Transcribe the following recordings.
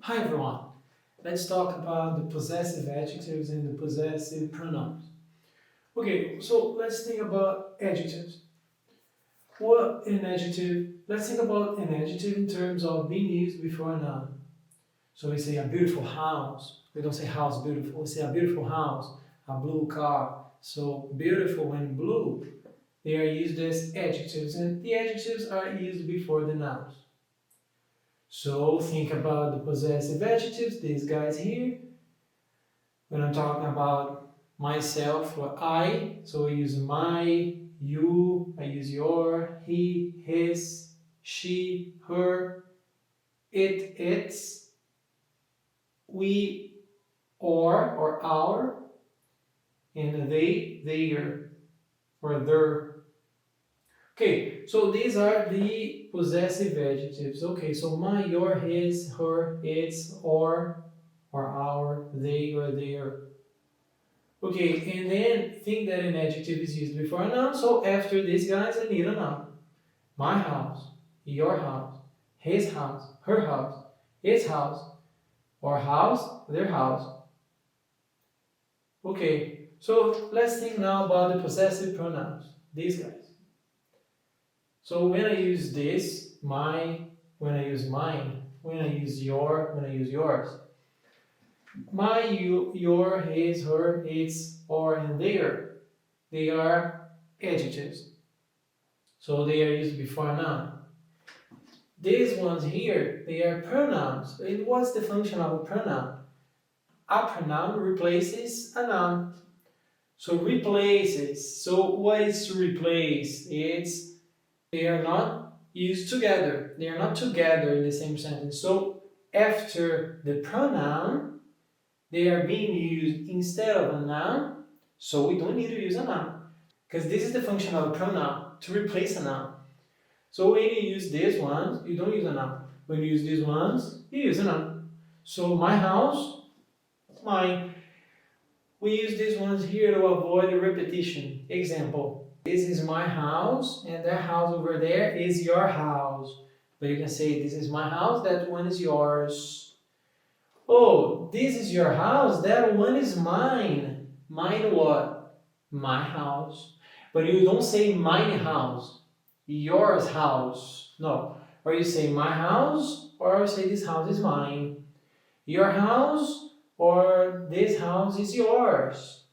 Hi everyone, let's talk about the possessive adjectives and the possessive pronouns. Okay, so let's think about adjectives. What an adjective? Let's think about an adjective in terms of being used before a noun. So we say a beautiful house. We don't say house beautiful, we say a beautiful house, a blue car. So beautiful and blue, they are used as adjectives, and the adjectives are used before the nouns. So think about the possessive adjectives, these guys here. When I'm talking about myself or I, so I use my, you, I use your, he, his, she, her, it, its, we, or our, and they, their, or their. Okay, so these are the possessive adjectives. Okay, so my, your, his, her, its, or our, they, or their. Okay, and then think that an adjective is used before a noun, so after these guys I need a noun. My house, your house, his house, her house, its house, or house, their house. Okay, so let's think now about the possessive pronouns, these guys. So when I use this, my, when I use mine, when I use your, when I use yours, my, you, your, his, her, its, or, and their, they are adjectives. So they are used before a noun. These ones here, they are pronouns. And what's the function of a pronoun? A pronoun replaces a noun. So replaces. So what is to replace? They are not used together. They are not together in the same sentence. So after the pronoun, they are being used instead of a noun. So we don't need to use a noun. Because this is the function of a pronoun, to replace a noun. So when you use these ones, you don't use a noun. When you use these ones, you use a noun. So my house, mine. We use these ones here to avoid a repetition. Example, this is my house, and that house over there is your house. But you can say, this is my house, that one is yours. Oh, this is your house, that one is mine. Mine what? My house. But you don't say mine house, yours house. No. Or you say my house, or you say this house is mine. Your house, or this house is yours.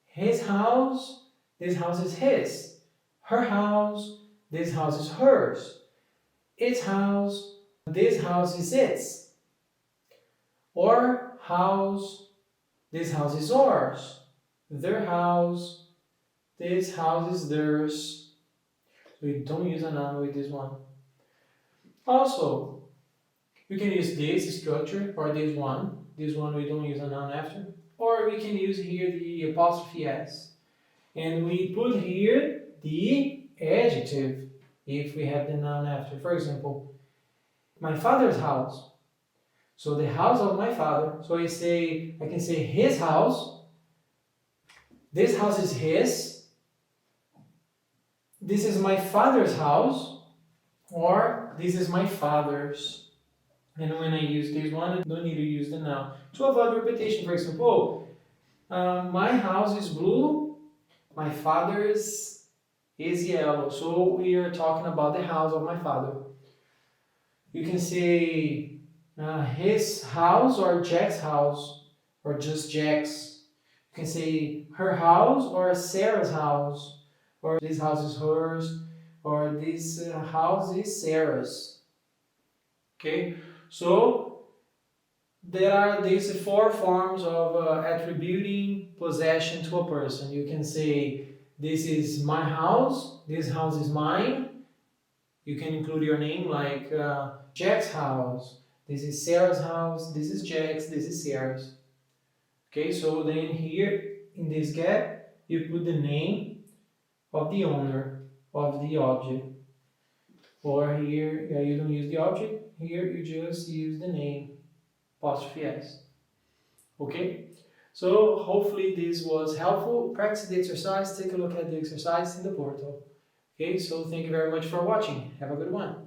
His house, this house is his. Her house, this house is hers. Its house, this house is its. Or house, this house is ours. Their house, this house is theirs. We don't use a noun with this one. Also, we can use this structure or this one. This one we don't use a noun after. Or we can use here the apostrophe s. And we put here the adjective if we have the noun after. For example, my father's house. So the house of my father. So I can say his house. This house is his. This is my father's house. Or this is my father's. And when I use this one, I don't need to use the noun. To avoid repetition, for example, my house is blue, my father's is yellow. So we are talking about the house of my father. You can say his house or Jack's house, or just Jack's. You can say her house or Sarah's house, or this house is hers, or this house is Sarah's. Okay? So there are these four forms of attributing possession to a person. You can say, this is my house, this house is mine. You can include your name, like Jack's house. This is Sarah's house, this is Jack's, this is Sarah's. Okay, so then here in this gap, you put the name of the owner of the object. Or here, you don't use the object. Here you just use the name, apostrophe s. Okay? So hopefully this was helpful. Practice the exercise. Take a look at the exercise in the portal. Okay, so thank you very much for watching. Have a good one.